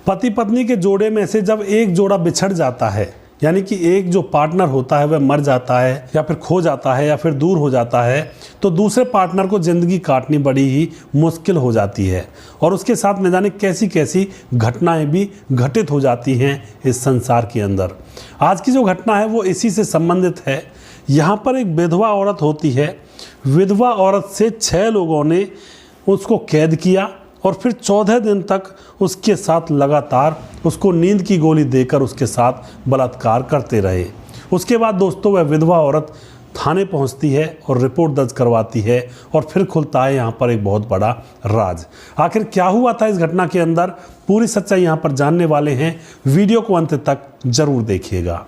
पति पत्नी के जोड़े में से जब एक जोड़ा बिछड़ जाता है, यानी कि एक जो पार्टनर होता है वह मर जाता है या फिर खो जाता है या फिर दूर हो जाता है, तो दूसरे पार्टनर को ज़िंदगी काटनी बड़ी ही मुश्किल हो जाती है और उसके साथ न जाने कैसी कैसी घटनाएं भी घटित हो जाती हैं इस संसार के अंदर। आज की जो घटना है वो इसी से संबंधित है। यहाँ पर एक विधवा औरत होती है। विधवा औरत से 6 लोगों ने उसको कैद किया और फिर 14 दिन तक उसके साथ लगातार उसको नींद की गोली देकर उसके साथ बलात्कार करते रहे। उसके बाद दोस्तों वह विधवा औरत थाने पहुंचती है और रिपोर्ट दर्ज करवाती है और फिर खुलता है यहाँ पर एक बहुत बड़ा राज। आखिर क्या हुआ था इस घटना के अंदर, पूरी सच्चाई यहाँ पर जानने वाले हैं। वीडियो को अंत तक जरूर देखिएगा।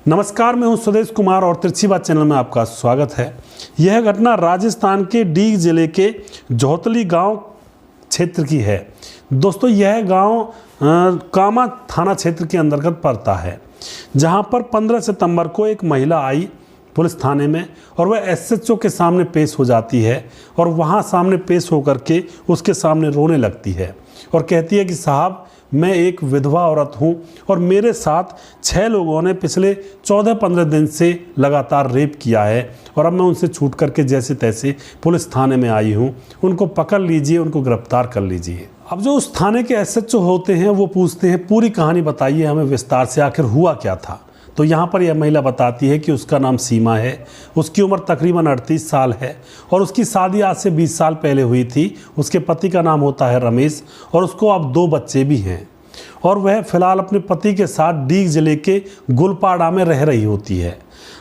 नमस्कार, मैं हूँ सुदेश कुमार और तिरछी बात चैनल में आपका स्वागत है। यह घटना राजस्थान के डीग जिले के जोहतली गाँव क्षेत्र की है। दोस्तों यह गांव कामा थाना क्षेत्र के अंतर्गत पड़ता है, जहां पर 15 सितंबर को एक महिला आई पुलिस थाने में और वह एसएचओ के सामने पेश हो जाती है और वहां सामने पेश होकर के उसके सामने रोने लगती है और कहती है कि साहब, मैं एक विधवा औरत हूं और मेरे साथ 6 लोगों ने पिछले 14-15 दिन से लगातार रेप किया है और अब मैं उनसे छूट करके जैसे तैसे पुलिस थाने में आई हूं। उनको पकड़ लीजिए, उनको गिरफ्तार कर लीजिए। अब जो उस थाने के एसएचओ होते हैं वो पूछते हैं पूरी कहानी बताइए हमें विस्तार से, आखिर हुआ क्या था। तो यहाँ पर यह महिला बताती है कि उसका नाम सीमा है, उसकी उम्र तकरीबन 38 साल है और उसकी शादी आज से 20 साल पहले हुई थी। उसके पति का नाम होता है रमेश और उसको अब 2 बच्चे भी हैं और वह फिलहाल अपने पति के साथ डीग जिले के गुलपाड़ा में रह रही होती है।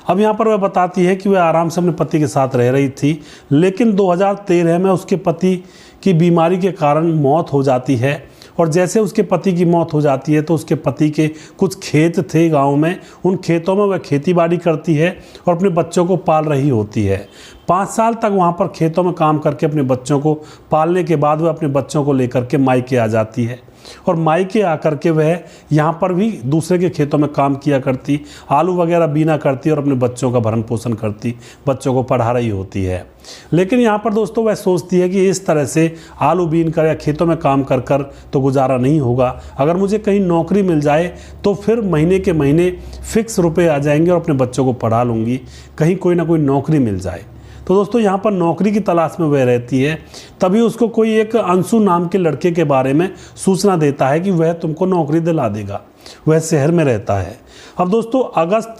अब यहाँ पर वह बताती है कि वह आराम से अपने पति के साथ रह रही थी, लेकिन 2013 में उसके पति की बीमारी के कारण मौत हो जाती है और जैसे उसके पति की मौत हो जाती है तो उसके पति के कुछ खेत थे गांव में, उन खेतों में वह खेतीबाड़ी करती है और अपने बच्चों को पाल रही होती है। 5 साल तक वहां पर खेतों में काम करके अपने बच्चों को पालने के बाद वह अपने बच्चों को लेकर के मायके आ जाती है और मायके आकर के वह यहाँ पर भी दूसरे के खेतों में काम किया करती, आलू वगैरह बीना करती और अपने बच्चों का भरण पोषण करती, बच्चों को पढ़ा रही होती है। लेकिन यहाँ पर दोस्तों वह सोचती है कि इस तरह से आलू बीन कर या खेतों में काम कर कर तो गुजारा नहीं होगा। अगर मुझे कहीं नौकरी मिल जाए तो फिर महीने के महीने फिक्स रुपए आ जाएंगे और अपने बच्चों को पढ़ा लूँगी, कहीं कोई ना कोई नौकरी मिल जाए। तो दोस्तों यहाँ पर नौकरी की तलाश में वह रहती है। तभी उसको कोई एक अंशु नाम के लड़के के बारे में सूचना देता है कि वह तुमको नौकरी दिला देगा। वह शहर में रहता है। अब दोस्तों अगस्त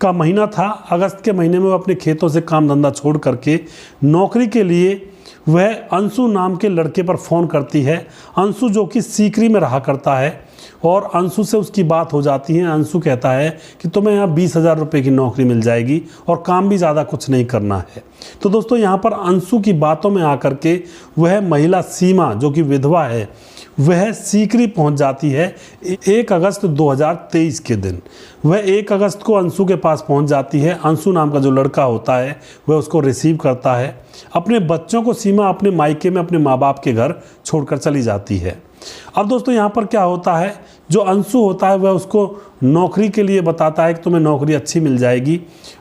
का महीना था। अगस्त के महीने में वह अपने खेतों से काम धंधा छोड़ करके नौकरी के लिए वह अंशु नाम के लड़के पर फ़ोन करती है। अंशु जो कि सीकरी में रहा करता है और अंशु से उसकी बात हो जाती है। अंशु कहता है कि तुम्हें यहाँ 20,000 रुपये की नौकरी मिल जाएगी और काम भी ज़्यादा कुछ नहीं करना है। तो दोस्तों यहाँ पर अंशु की बातों में आकर के वह महिला सीमा जो कि विधवा है वह सीकरी पहुंच जाती है 1 अगस्त 2023 के दिन। वह 1 अगस्त को अंशु के पास पहुंच जाती है। अंशु नाम का जो लड़का होता है वह उसको रिसीव करता है। अपने बच्चों को सीमा अपने मायके में अपने माँ बाप के घर छोड़कर चली जाती है। अब दोस्तों यहाँ पर क्या होता है, जो अंशु होता है वह उसको नौकरी के लिए बताता है कि तुम्हें नौकरी अच्छी मिल जाएगी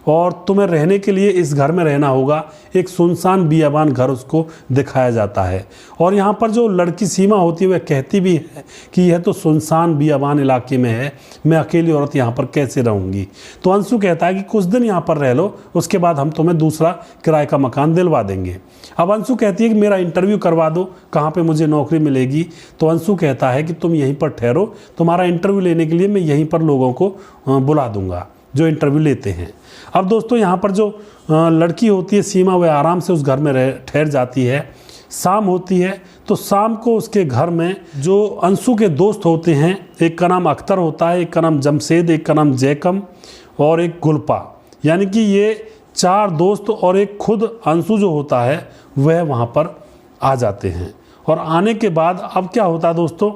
और तुम्हें रहने के लिए इस घर में रहना होगा। एक सुनसान बियाबान घर उसको दिखाया जाता है और यहाँ पर जो लड़की सीमा होती है वह कहती भी है कि यह तो सुनसान बियाबान इलाके में है, मैं अकेली औरत यहाँ पर कैसे रहूँगी। तो अंशु कहता है कि कुछ दिन यहाँ पर रह लो, उसके बाद हम तुम्हें दूसरा किराए का मकान दिलवा देंगे। अब अंशु कहती है कि मेरा इंटरव्यू करवा दो, कहाँ पर मुझे नौकरी मिलेगी। तो अंशु कहता है कि तुम यहीं पर ठहरो, तुम्हारा इंटरव्यू लेने के लिए मैं यहीं पर लोगों को बुला दूंगा जो इंटरव्यू लेते हैं। अब दोस्तों यहाँ पर जो लड़की होती है सीमा वह आराम से उस घर में ठहर जाती है। शाम होती है तो शाम को उसके घर में जो अंशु के दोस्त होते हैं, एक का नाम अख्तर होता है, एक का नाम जमशेद, एक का नाम जैकम और एक गुलपा, यानी कि ये 4 दोस्त और एक खुद अंशु जो होता है वह वहाँ पर आ जाते हैं। और आने के बाद अब क्या होता है दोस्तों,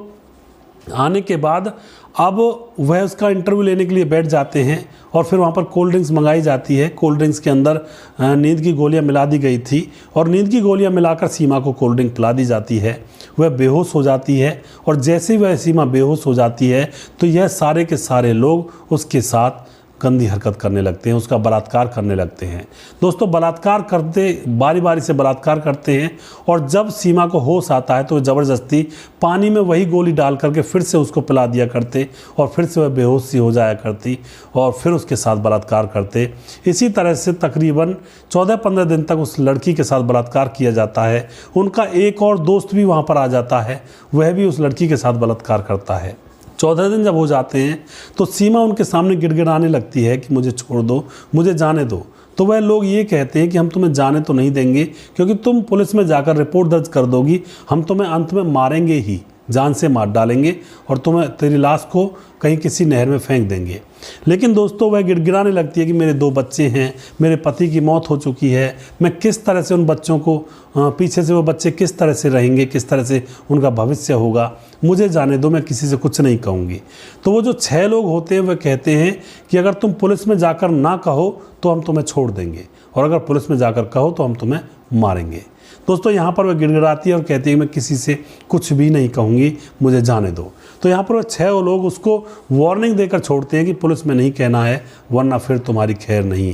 आने के बाद अब वह उसका इंटरव्यू लेने के लिए बैठ जाते हैं और फिर वहाँ पर कोल्ड ड्रिंक्स मंगाई जाती है। कोल्ड ड्रिंक्स के अंदर नींद की गोलियाँ मिला दी गई थी और नींद की गोलियाँ मिलाकर सीमा को कोल्ड ड्रिंक पिला दी जाती है। वह बेहोश हो जाती है और जैसे ही वह सीमा बेहोश हो जाती है तो यह सारे के सारे लोग उसके साथ गंदी हरकत करने लगते हैं, उसका बलात्कार करने लगते हैं। दोस्तों बलात्कार करते, बारी बारी से बलात्कार करते हैं और जब सीमा को होश आता है तो ज़बरदस्ती पानी में वही गोली डाल करके फिर से उसको पिला दिया करते और फिर से वह बेहोश सी हो जाया करती और फिर उसके साथ बलात्कार करते। इसी तरह से तकरीबन 14-15 दिन तक उस लड़की के साथ बलात्कार किया जाता है। उनका एक और दोस्त भी वहाँ पर आ जाता है, वह भी उस लड़की के साथ बलात्कार करता है। 14 दिन जब हो जाते हैं तो सीमा उनके सामने गिड़गिड़ाने लगती है कि मुझे छोड़ दो, मुझे जाने दो। तो वह लोग ये कहते हैं कि हम तुम्हें जाने तो नहीं देंगे, क्योंकि तुम पुलिस में जाकर रिपोर्ट दर्ज कर दोगी, हम तुम्हें अंत में मारेंगे ही, जान से मार डालेंगे और तेरी लाश को कहीं किसी नहर में फेंक देंगे। लेकिन दोस्तों वह गिड़गिड़ाने लगती है कि मेरे 2 बच्चे हैं, मेरे पति की मौत हो चुकी है, मैं किस तरह से उन बच्चों को, पीछे से वो बच्चे किस तरह से रहेंगे, किस तरह से उनका भविष्य होगा, मुझे जाने दो, मैं किसी से कुछ नहीं कहूँगी। तो वो जो 6 लोग होते हैं वह कहते हैं कि अगर तुम पुलिस में जाकर ना कहो तो हम तुम्हें छोड़ देंगे और अगर पुलिस में जाकर कहो तो हम तुम्हें मारेंगे। दोस्तों यहाँ पर वह गिड़गिड़ाती है और कहती है मैं किसी से कुछ भी नहीं कहूँगी, मुझे जाने दो। तो यहाँ पर वह 6 लोग उसको वार्निंग देकर छोड़ते हैं कि पुलिस में नहीं कहना है वरना फिर तुम्हारी खैर नहीं।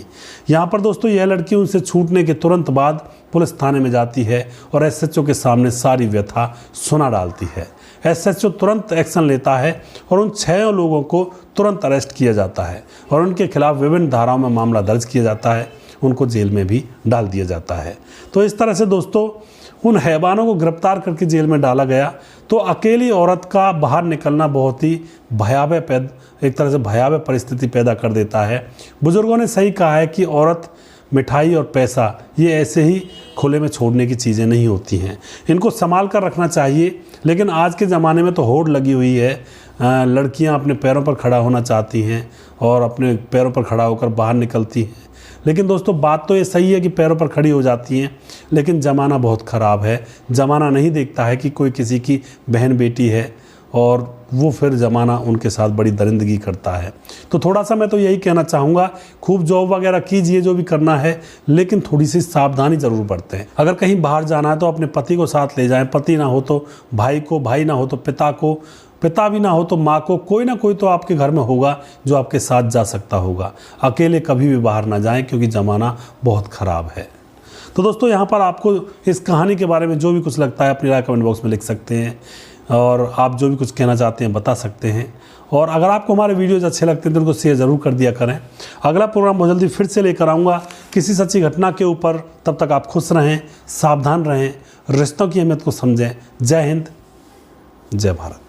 यहाँ पर दोस्तों यह लड़की उनसे छूटने के तुरंत बाद पुलिस थाने में जाती है और एसएचओ के सामने सारी व्यथा सुना डालती है। एसएचओ तुरंत एक्शन लेता है और उन 6 लोगों को तुरंत अरेस्ट किया जाता है और उनके खिलाफ विभिन्न धाराओं में मामला दर्ज किया जाता है, उनको जेल में भी डाल दिया जाता है। तो इस तरह से दोस्तों उन हैवानों को गिरफ्तार करके जेल में डाला गया। तो अकेली औरत का बाहर निकलना बहुत ही एक तरह से भयावह परिस्थिति पैदा कर देता है। बुजुर्गों ने सही कहा है कि औरत, मिठाई और पैसा ये ऐसे ही खुले में छोड़ने की चीज़ें नहीं होती हैं, इनको संभाल कर रखना चाहिए। लेकिन आज के ज़माने में तो होड़ लगी हुई है, लड़कियां अपने पैरों पर खड़ा होना चाहती हैं और अपने पैरों पर खड़ा होकर बाहर निकलती हैं। लेकिन दोस्तों बात तो ये सही है कि पैरों पर खड़ी हो जाती हैं, लेकिन ज़माना बहुत ख़राब है। ज़माना नहीं देखता है कि कोई किसी की बहन बेटी है और वो फिर ज़माना उनके साथ बड़ी दरिंदगी करता है। तो थोड़ा सा मैं तो यही कहना चाहूँगा, खूब जॉब वगैरह कीजिए जो भी करना है, लेकिन थोड़ी सी सावधानी ज़रूर बरतें। अगर कहीं बाहर जाना है तो अपने पति को साथ ले जाएं, पति ना हो तो भाई को, भाई ना हो तो पिता को, पिता भी ना हो तो माँ को, कोई ना कोई तो आपके घर में होगा जो आपके साथ जा सकता होगा। अकेले कभी भी बाहर ना जाएं क्योंकि ज़माना बहुत ख़राब है। तो दोस्तों यहाँ पर आपको इस कहानी के बारे में जो भी कुछ लगता है अपनी राय कमेंट बॉक्स में लिख सकते हैं और आप जो भी कुछ कहना चाहते हैं बता सकते हैं। और अगर आपको हमारे वीडियोज़ अच्छे लगते हैं तो उनको शेयर ज़रूर कर दिया करें। अगला प्रोग्राम बहुत जल्दी फिर से लेकर आऊँगा किसी सच्ची घटना के ऊपर। तब तक आप खुश रहें, सावधान रहें, रिश्तों की अहमियत को समझें। जय हिंद, जय भारत।